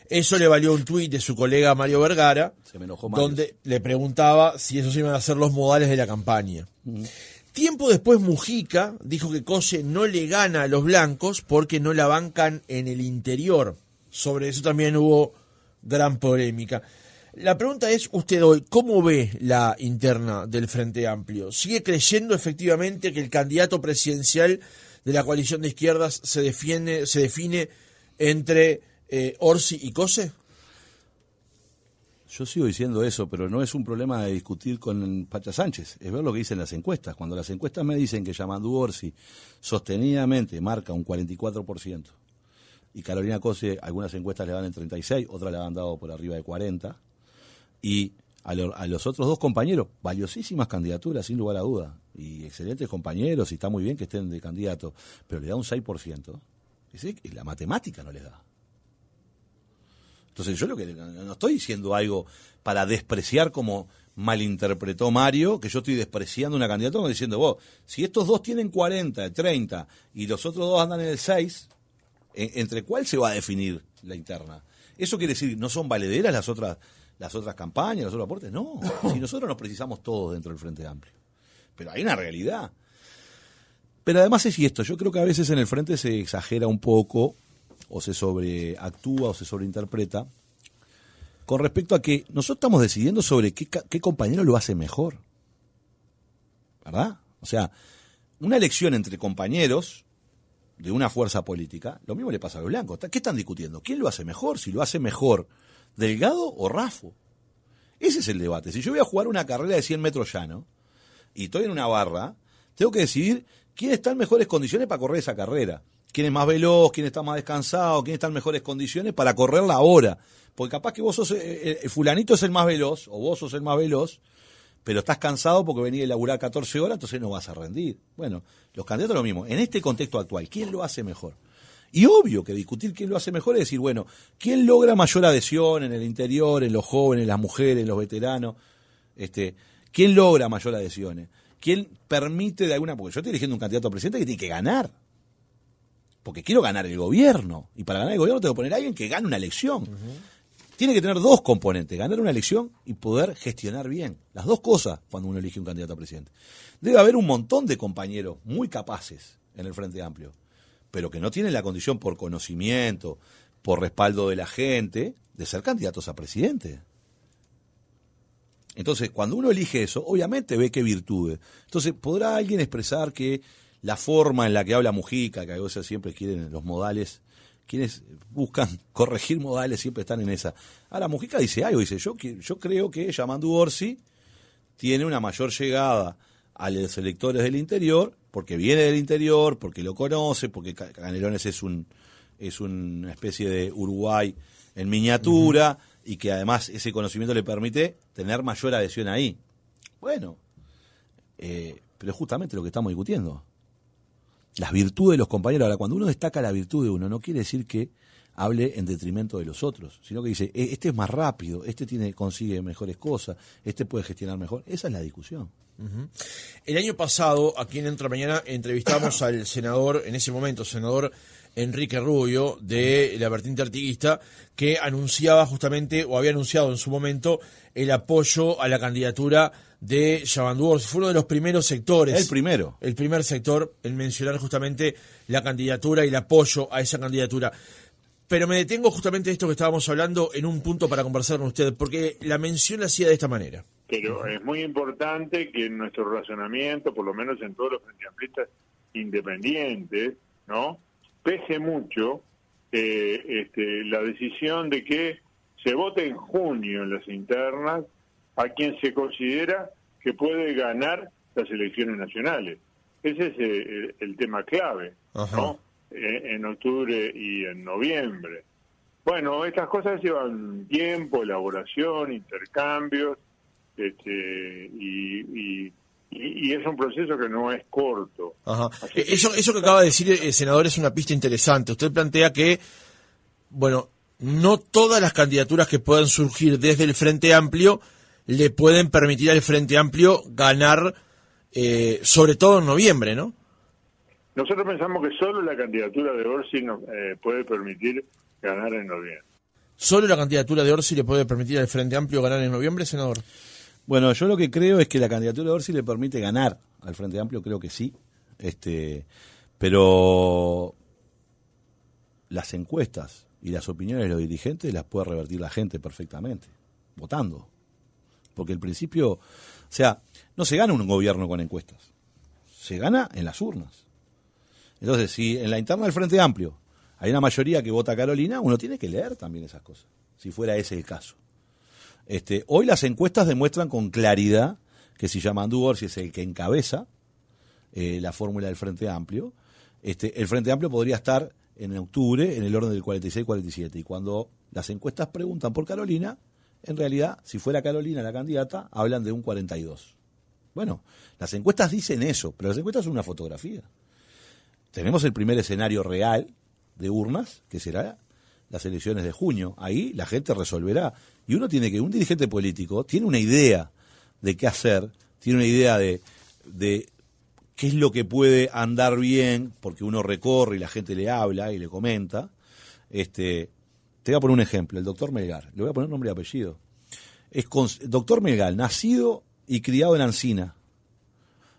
Eso le valió un tuit de su colega Mario Vergara, Se me enojó Mario, donde le preguntaba si esos iban a ser los modales de la campaña. Tiempo después Mujica dijo que Cose no le gana a los blancos porque no la bancan en el interior. Sobre eso también hubo gran polémica. La pregunta es, usted hoy, ¿cómo ve la interna del Frente Amplio? ¿Sigue creyendo efectivamente que el candidato presidencial de la coalición de izquierdas se define entre Orsi y Cose? Yo sigo diciendo eso, pero no es un problema de discutir con Pacha Sánchez, es ver lo que dicen las encuestas. Cuando las encuestas me dicen que Yamandu Orsi sostenidamente marca un 44%, y Carolina Cose, algunas encuestas le dan en 36, otras le han dado por arriba de 40, y a los otros dos compañeros, valiosísimas candidaturas, sin lugar a duda, y excelentes compañeros, y está muy bien que estén de candidato, pero le da un 6%, y la matemática no les da. Entonces yo no estoy diciendo algo para despreciar como malinterpretó Mario, que yo estoy despreciando una candidatura, diciendo, vos, si estos dos tienen 40, 30 y los otros dos andan en el 6, ¿entre cuál se va a definir la interna? ¿Eso quiere decir no son valederas las otras campañas, los otros aportes? No, si nosotros nos precisamos todos dentro del Frente Amplio. Pero hay una realidad. Pero además es esto, yo creo que a veces en el Frente se exagera un poco, o se sobreactúa o se sobreinterpreta, con respecto a que nosotros estamos decidiendo sobre qué compañero lo hace mejor. ¿Verdad? O sea, una elección entre compañeros de una fuerza política, lo mismo le pasa a los blancos. ¿Qué están discutiendo? ¿Quién lo hace mejor? Si lo hace mejor Delgado o Raffo. Ese es el debate. Si yo voy a jugar una carrera de 100 metros llano y estoy en una barra, tengo que decidir quién está en mejores condiciones para correr esa carrera. Quién es más veloz, quién está más descansado, quién está en mejores condiciones para correrla ahora. Porque capaz que vos sos, el fulanito es el más veloz, o vos sos el más veloz, pero estás cansado porque venís de laburar 14 horas, entonces no vas a rendir. Bueno, los candidatos lo mismo. En este contexto actual, ¿quién lo hace mejor? Y obvio que discutir quién lo hace mejor es decir, bueno, ¿quién logra mayor adhesión en el interior, en los jóvenes, en las mujeres, en los veteranos? ¿Quién logra mayor adhesiones? ¿Quién permite de alguna... Porque yo estoy eligiendo un candidato a presidente que tiene que ganar. Porque quiero ganar el gobierno. Y para ganar el gobierno tengo que poner a alguien que gane una elección. Tiene que tener dos componentes, ganar una elección y poder gestionar bien. Las dos cosas cuando uno elige un candidato a presidente. Debe haber un montón de compañeros muy capaces en el Frente Amplio, pero que no tienen la condición por conocimiento, por respaldo de la gente, de ser candidatos a presidente. Entonces, cuando uno elige eso, obviamente ve qué virtudes. Entonces, ¿podrá alguien expresar que la forma en la que habla Mujica, que a veces siempre quieren los modales, quienes buscan corregir modales siempre están en esa? Ahora, Mujica dice algo, dice, yo creo que Yamandu Orsi tiene una mayor llegada a los electores del interior, porque viene del interior, porque lo conoce, porque Canelones es una especie de Uruguay en miniatura, y que además ese conocimiento le permite tener mayor adhesión ahí. Bueno, Pero es justamente lo que estamos discutiendo. Las virtudes de los compañeros. Ahora, cuando uno destaca la virtud de uno, no quiere decir que hable en detrimento de los otros, sino que dice, este es más rápido, este consigue mejores cosas, este puede gestionar mejor. Esa es la discusión. Uh-huh. El año pasado, aquí en Entra Mañana, entrevistamos al senador, en ese momento, senador Enrique Rubio, de la vertiente artiguista, que anunciaba justamente, o había anunciado en su momento, el apoyo a la candidatura de Yamandú Orsi. Fue uno de los primeros sectores. El primer sector en mencionar justamente la candidatura y el apoyo a esa candidatura. Pero me detengo justamente de esto que estábamos hablando en un punto para conversar con usted, porque la mención la hacía de esta manera. Pero es muy importante que en nuestro razonamiento, por lo menos en todos los frente amplistas independientes, ¿no?, pese mucho la decisión de que se vote en junio en las internas a quien se considera que puede ganar las elecciones nacionales. Ese es el tema clave, ¿no?, en octubre y en noviembre. Bueno, estas cosas llevan tiempo, elaboración, intercambios, y es un proceso que no es corto. Ajá. Eso que acaba de decir, senador, es una pista interesante. Usted plantea que, bueno, no todas las candidaturas que puedan surgir desde el Frente Amplio le pueden permitir al Frente Amplio ganar, sobre todo en noviembre, ¿no? Nosotros pensamos que solo la candidatura de Orsi nos puede permitir ganar en noviembre. ¿Solo la candidatura de Orsi le puede permitir al Frente Amplio ganar en noviembre, senador? Bueno, yo lo que creo es que la candidatura de Orsi le permite ganar al Frente Amplio, creo que sí. Pero las encuestas y las opiniones de los dirigentes las puede revertir la gente perfectamente, votando. Porque el principio, o sea, no se gana un gobierno con encuestas, se gana en las urnas. Entonces, si en la interna del Frente Amplio hay una mayoría que vota a Carolina, uno tiene que leer también esas cosas, si fuera ese el caso. Hoy las encuestas demuestran con claridad que si Yamandú Orsi es el que encabeza la fórmula del Frente Amplio, el Frente Amplio podría estar en octubre en el orden del 46-47. Y cuando las encuestas preguntan por Carolina, en realidad, si fuera Carolina la candidata, hablan de un 42. Bueno, las encuestas dicen eso, pero las encuestas son una fotografía. Tenemos el primer escenario real de urnas, que será las elecciones de junio. Ahí la gente resolverá. Y un dirigente político tiene una idea de qué hacer, tiene una idea de qué es lo que puede andar bien, porque uno recorre y la gente le habla y le comenta. Te voy a poner un ejemplo, el doctor Melgar, le voy a poner nombre y apellido. Doctor Melgar, nacido y criado en Ancina.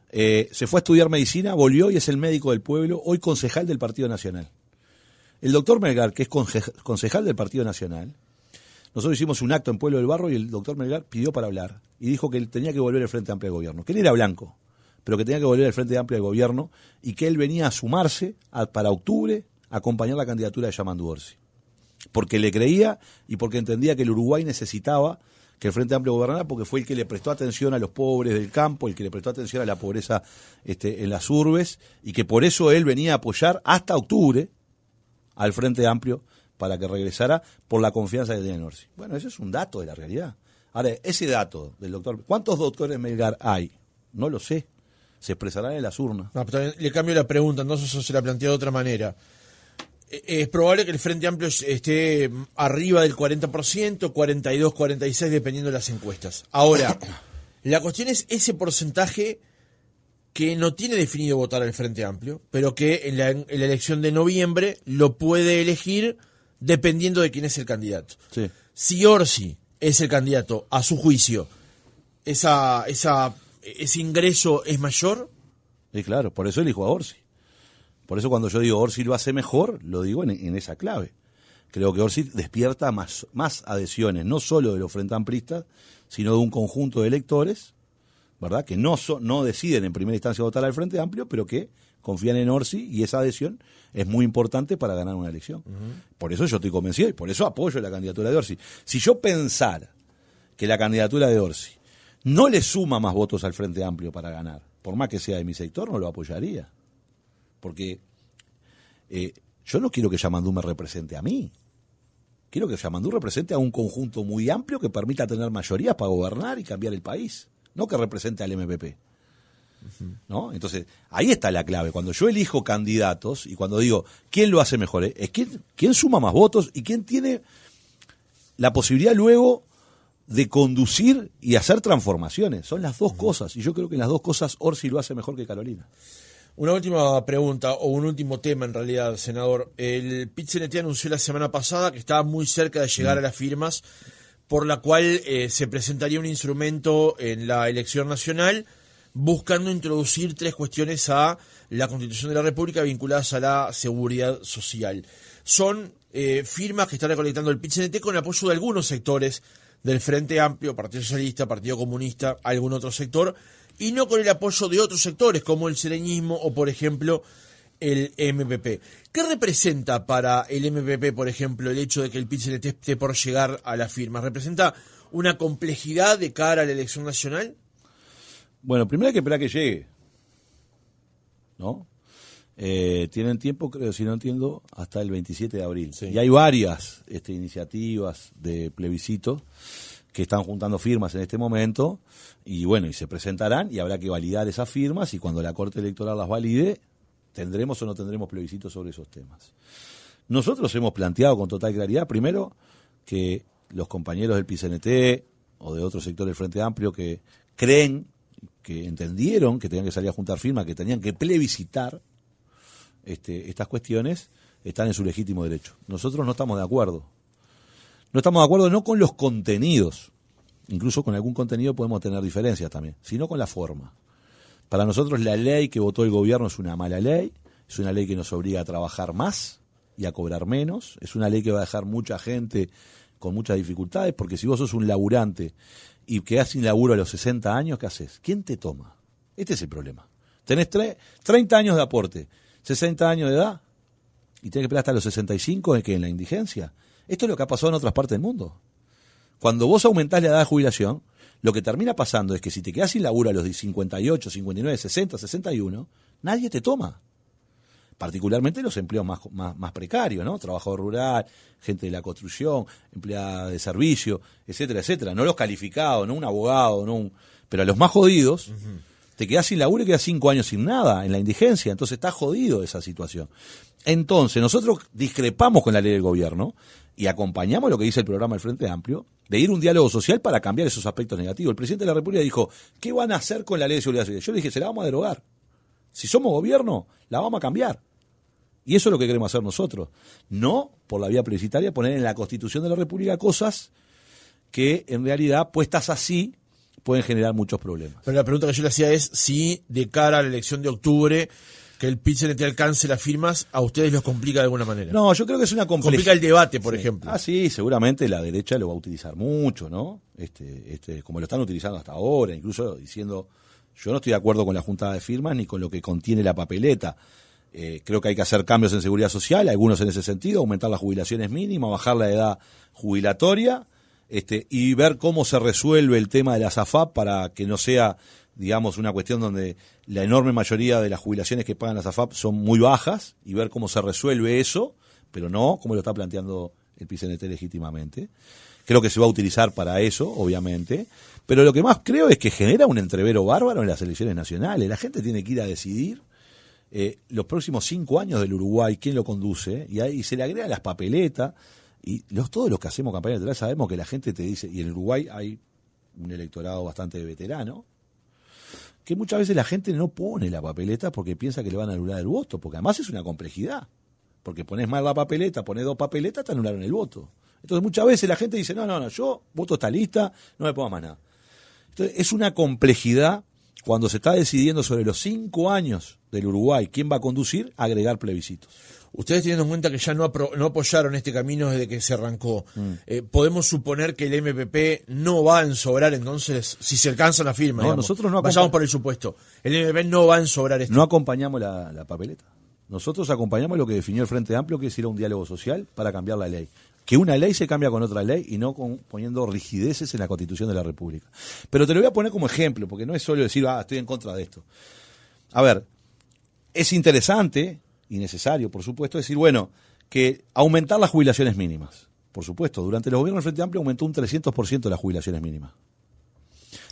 Se fue a estudiar medicina, volvió y es el médico del pueblo, hoy concejal del Partido Nacional. El doctor Melgar, que es concejal del Partido Nacional, nosotros hicimos un acto en Pueblo del Barro y el doctor Melgar pidió para hablar y dijo que él tenía que volver al Frente Amplio del Gobierno, que él era blanco, pero que tenía que volver al Frente Amplio del Gobierno y que él venía a sumarse para octubre a acompañar la candidatura de Yamandú Orsi. Porque le creía y porque entendía que el Uruguay necesitaba que el Frente Amplio gobernara, porque fue el que le prestó atención a los pobres del campo, el que le prestó atención a la pobreza en las urbes, y que por eso él venía a apoyar hasta octubre al Frente Amplio para que regresara por la confianza que tenía en Orsi. Bueno, eso es un dato de la realidad. Ahora, ese dato del doctor... ¿Cuántos doctores Melgar hay? No lo sé. Se expresarán en las urnas. No, pero le cambio la pregunta, entonces eso se la plantea de otra manera. Es probable que el Frente Amplio esté arriba del 40%, 42, 46, dependiendo de las encuestas. Ahora, la cuestión es ese porcentaje que no tiene definido votar al Frente Amplio, pero que en la elección de noviembre lo puede elegir dependiendo de quién es el candidato. Sí. Si Orsi es el candidato, a su juicio, ese ingreso es mayor. Sí, claro, por eso elijo a Orsi. Por eso cuando yo digo Orsi lo hace mejor, lo digo en esa clave. Creo que Orsi despierta más adhesiones, no solo de los frente amplistas, sino de un conjunto de electores, ¿verdad?, que no deciden en primera instancia votar al Frente Amplio, pero que confían en Orsi, y esa adhesión es muy importante para ganar una elección. Por eso yo estoy convencido y por eso apoyo la candidatura de Orsi. Si yo pensara que la candidatura de Orsi no le suma más votos al Frente Amplio para ganar, por más que sea de mi sector, no lo apoyaría. Porque yo no quiero que Yamandú me represente a mí. Quiero que Yamandú represente a un conjunto muy amplio que permita tener mayorías para gobernar y cambiar el país. No que represente al MPP. ¿no? Entonces, ahí está la clave. Cuando yo elijo candidatos y cuando digo quién lo hace mejor, es quién suma más votos y quién tiene la posibilidad luego de conducir y hacer transformaciones. Son las dos cosas. Y yo creo que en las dos cosas Orsi lo hace mejor que Carolina. Una última pregunta, o un último tema en realidad, senador. El PIT-CNT anunció la semana pasada que estaba muy cerca de llegar a las firmas, por la cual se presentaría un instrumento en la elección nacional buscando introducir 3 cuestiones a la Constitución de la República vinculadas a la seguridad social. Son firmas que está recolectando el PIT-CNT con el apoyo de algunos sectores del Frente Amplio, Partido Socialista, Partido Comunista, algún otro sector, y no con el apoyo de otros sectores como el sereñismo o, por ejemplo, el MPP. ¿Qué representa para el MPP, por ejemplo, el hecho de que el PIT-CNT esté por llegar a las firmas? ¿Representa una complejidad de cara a la elección nacional? Bueno, primero hay que esperar que llegue, ¿no? Tienen tiempo, creo, si no entiendo, hasta el 27 de abril. Sí. Y hay varias iniciativas de plebiscito que están juntando firmas en este momento, y bueno, y se presentarán, y habrá que validar esas firmas, y cuando la Corte Electoral las valide, tendremos o no tendremos plebiscito sobre esos temas. Nosotros hemos planteado con total claridad, primero, que los compañeros del PIT-CNT o de otro sector del Frente Amplio que creen, que entendieron que tenían que salir a juntar firmas, que tenían que plebiscitar estas cuestiones, están en su legítimo derecho. Nosotros no estamos de acuerdo. No estamos de acuerdo no con los contenidos, incluso con algún contenido podemos tener diferencias también, sino con la forma. Para nosotros la ley que votó el gobierno es una mala ley, es una ley que nos obliga a trabajar más y a cobrar menos, es una ley que va a dejar mucha gente con muchas dificultades, porque si vos sos un laburante y quedás sin laburo a los 60 años, ¿qué haces? ¿Quién te toma? Este es el problema. Tenés 30 años de aporte, 60 años de edad, y tenés que esperar hasta los 65 en la indigencia. Esto es lo que ha pasado en otras partes del mundo. Cuando vos aumentás la edad de jubilación, lo que termina pasando es que si te quedás sin laburo a los 58, 59, 60, 61, nadie te toma. Particularmente los empleos más precarios, ¿no? Trabajador rural, gente de la construcción, empleada de servicio, etcétera, etcétera. No los calificados, no un abogado, pero a los más jodidos, te quedás sin laburo y quedás 5 años sin nada, en la indigencia. Entonces está jodido esa situación. Entonces nosotros discrepamos con la ley del gobierno y acompañamos lo que dice el programa del Frente Amplio, de ir a un diálogo social para cambiar esos aspectos negativos. El presidente de la República dijo, ¿qué van a hacer con la ley de seguridad social? Yo le dije, se la vamos a derogar. Si somos gobierno, la vamos a cambiar. Y eso es lo que queremos hacer nosotros. No, por la vía plebiscitaria, poner en la Constitución de la República cosas que en realidad, puestas así, pueden generar muchos problemas. Pero la pregunta que yo le hacía es si de cara a la elección de octubre, que el PIT-CNT alcance las firmas, ¿a ustedes los complica de alguna manera? No, yo creo que es una complejidad. Complica el debate, por ejemplo. Ah, sí, seguramente la derecha lo va a utilizar mucho, ¿no? Como lo están utilizando hasta ahora, incluso diciendo, yo no estoy de acuerdo con la juntada de firmas ni con lo que contiene la papeleta. Creo que hay que hacer cambios en seguridad social, algunos en ese sentido, aumentar las jubilaciones mínimas, bajar la edad jubilatoria, y ver cómo se resuelve el tema de la AFAP para que no sea, digamos, una cuestión donde la enorme mayoría de las jubilaciones que pagan las AFAP son muy bajas, y ver cómo se resuelve eso, pero no como lo está planteando el PIT-CNT legítimamente. Creo que se va a utilizar para eso, obviamente, pero lo que más creo es que genera un entrevero bárbaro en las elecciones nacionales. La gente tiene que ir a decidir los próximos 5 años del Uruguay, quién lo conduce, y ahí se le agrega las papeletas, y todos los que hacemos campaña electoral sabemos que la gente te dice, y en Uruguay hay un electorado bastante veterano, que muchas veces la gente no pone la papeleta porque piensa que le van a anular el voto, porque además es una complejidad, porque pones mal la papeleta, pones 2 papeletas, te anularon el voto. Entonces muchas veces la gente dice, no, yo voto esta lista, no me pongo más nada. Entonces es una complejidad cuando se está decidiendo sobre los 5 años del Uruguay quién va a conducir, agregar plebiscitos. Ustedes teniendo en cuenta que ya no apoyaron este camino desde que se arrancó, ¿podemos suponer que el MPP no va a ensobrar entonces, si se alcanza la firma? No, nosotros no vayamos por el supuesto. El MPP no va a ensobrar esto. No acompañamos la papeleta. Nosotros acompañamos lo que definió el Frente Amplio, que es ir a un diálogo social para cambiar la ley. Que una ley se cambia con otra ley y no poniendo rigideces en la Constitución de la República. Pero te lo voy a poner como ejemplo, porque no es solo decir, estoy en contra de esto. A ver, es interesante y necesario, por supuesto, decir, bueno, que aumentar las jubilaciones mínimas. Por supuesto, durante los gobiernos del Frente Amplio aumentó un 300% las jubilaciones mínimas.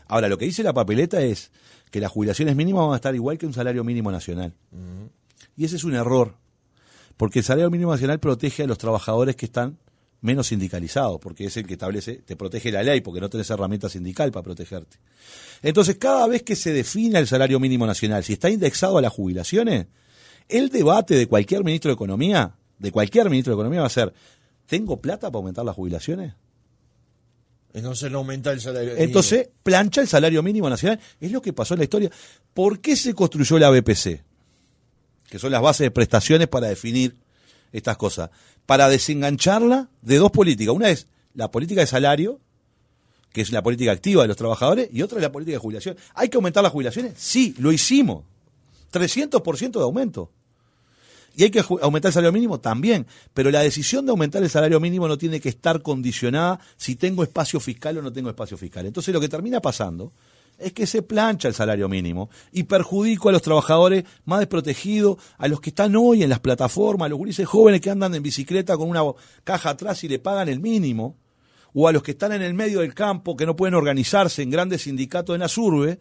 Ahora, lo que dice la papeleta es que las jubilaciones mínimas van a estar igual que un salario mínimo nacional. Y ese es un error, porque el salario mínimo nacional protege a los trabajadores que están menos sindicalizados, porque es el que establece, te protege la ley, porque no tenés herramienta sindical para protegerte. Entonces, cada vez que se defina el salario mínimo nacional, si está indexado a las jubilaciones, el debate de cualquier ministro de Economía va a ser, ¿tengo plata para aumentar las jubilaciones? Entonces no aumenta el salario mínimo. Entonces, plancha el salario mínimo nacional. Es lo que pasó en la historia. ¿Por qué se construyó la BPC? Que son las bases de prestaciones para definir estas cosas. Para desengancharla de dos políticas. Una es la política de salario, que es la política activa de los trabajadores, y otra es la política de jubilación. ¿Hay que aumentar las jubilaciones? Sí, lo hicimos. 300% de aumento. ¿Y hay que aumentar el salario mínimo? También. Pero la decisión de aumentar el salario mínimo no tiene que estar condicionada si tengo espacio fiscal o no tengo espacio fiscal. Entonces lo que termina pasando es que se plancha el salario mínimo y perjudico a los trabajadores más desprotegidos, a los que están hoy en las plataformas, a los gurises jóvenes que andan en bicicleta con una caja atrás y le pagan el mínimo, o a los que están en el medio del campo, que no pueden organizarse en grandes sindicatos en las urbes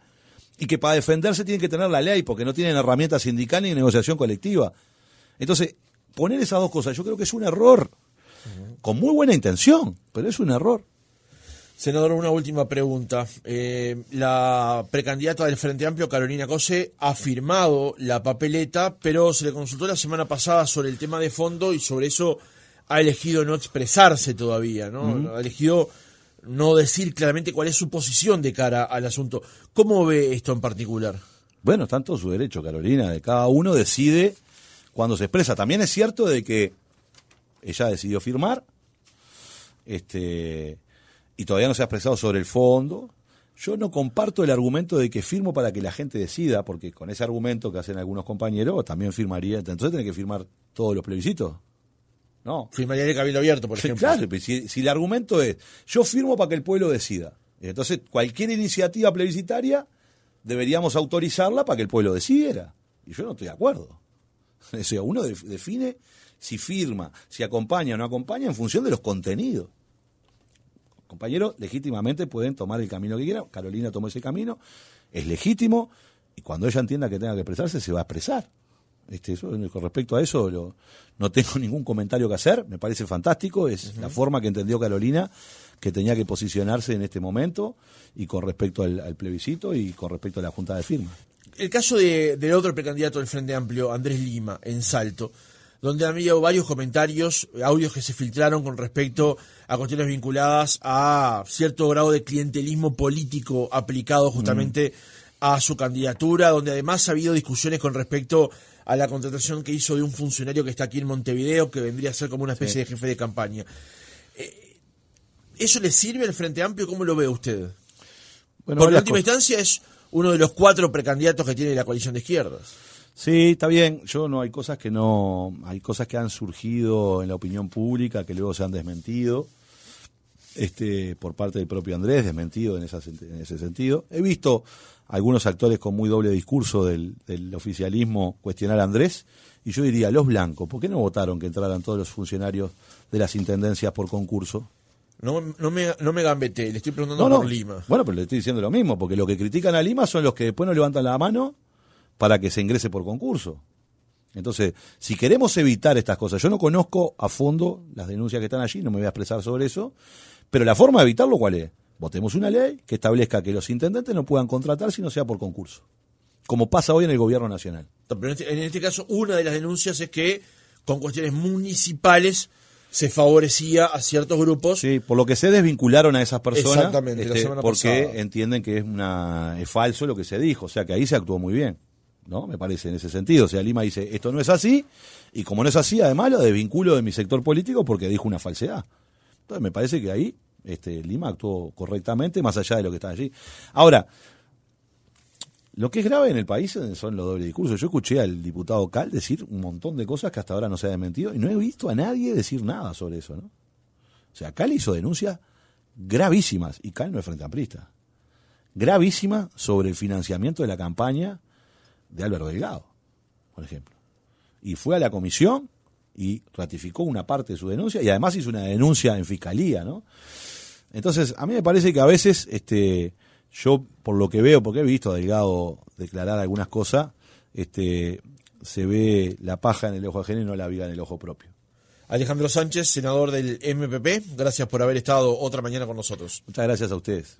y que para defenderse tienen que tener la ley porque no tienen herramienta sindical ni negociación colectiva. Entonces, poner esas dos cosas yo creo que es un error, con muy buena intención, pero es un error. Senador, una última pregunta. La precandidata del Frente Amplio, Carolina Cose, ha firmado la papeleta, pero se le consultó la semana pasada sobre el tema de fondo y sobre eso ha elegido no expresarse todavía, ¿no? Ha elegido no decir claramente cuál es su posición de cara al asunto. ¿Cómo ve esto en particular? Bueno, está en todo su derecho, Carolina, de cada uno decide cuando se expresa. También es cierto de que ella decidió firmar, y todavía no se ha expresado sobre el fondo. Yo no comparto el argumento de que firmo para que la gente decida, porque con ese argumento que hacen algunos compañeros, también firmaría. Entonces tiene que firmar todos los plebiscitos. No. Firmaría el Cabildo Abierto, por ejemplo. Claro, si el argumento es, yo firmo para que el pueblo decida. Entonces, cualquier iniciativa plebiscitaria deberíamos autorizarla para que el pueblo decidiera. Y yo no estoy de acuerdo. O sea, uno define si firma, si acompaña o no acompaña en función de los contenidos. Compañeros legítimamente pueden tomar el camino que quieran. Carolina tomó ese camino, es legítimo, y cuando ella entienda que tenga que expresarse, se va a expresar. Con respecto a eso, no tengo ningún comentario que hacer, me parece fantástico, es la forma que entendió Carolina que tenía que posicionarse en este momento, y con respecto al plebiscito y con respecto a la junta de firma. El caso del otro precandidato del Frente Amplio, Andrés Lima, en Salto, donde han habido varios comentarios, audios que se filtraron con respecto a cuestiones vinculadas a cierto grado de clientelismo político aplicado justamente a su candidatura, donde además ha habido discusiones con respecto a la contratación que hizo de un funcionario que está aquí en Montevideo, que vendría a ser como una especie de jefe de campaña. ¿Eso le sirve al Frente Amplio? ¿Cómo lo ve usted? Bueno, porque en última instancia es uno de los 4 precandidatos que tiene la coalición de izquierdas. Sí, está bien. Hay cosas que han surgido en la opinión pública que luego se han desmentido, por parte del propio Andrés, desmentido en ese sentido. He visto algunos actores con muy doble discurso del oficialismo cuestionar a Andrés, y yo diría, los blancos, ¿por qué no votaron que entraran todos los funcionarios de las intendencias por concurso? No me gambeté, le estoy preguntando por Lima. Bueno, pero le estoy diciendo lo mismo, porque los que critican a Lima son los que después no levantan la mano para que se ingrese por concurso. Entonces, si queremos evitar estas cosas, yo no conozco a fondo las denuncias que están allí, no me voy a expresar sobre eso, pero la forma de evitarlo, ¿cuál es? Votemos una ley que establezca que los intendentes no puedan contratar si no sea por concurso, como pasa hoy en el gobierno nacional. Pero en este caso, una de las denuncias es que con cuestiones municipales se favorecía a ciertos grupos. Sí, por lo que se desvincularon a esas personas. Exactamente, la semana porque pasada. Entienden que es falso lo que se dijo, o sea que ahí se actuó muy bien, ¿no? Me parece en ese sentido. O sea, Lima dice, esto no es así, y como no es así, además lo desvinculo de mi sector político porque dijo una falsedad. Entonces me parece que ahí Lima actuó correctamente, más allá de lo que está allí. Ahora, lo que es grave en el país son los dobles discursos. Yo escuché al diputado Cal decir un montón de cosas que hasta ahora no se ha desmentido, y no he visto a nadie decir nada sobre eso, ¿no? O sea, Cal hizo denuncias gravísimas, y Cal no es frente amplista, gravísima sobre el financiamiento de la campaña de Álvaro Delgado, por ejemplo. Y fue a la comisión y ratificó una parte de su denuncia, y además hizo una denuncia en fiscalía, ¿no? Entonces, a mí me parece que a veces Yo, por lo que veo, porque he visto a Delgado declarar algunas cosas, se ve la paja en el ojo ajeno y no la viga en el ojo propio. Alejandro Sánchez, senador del MPP, gracias por haber estado otra mañana con nosotros. Muchas gracias a ustedes.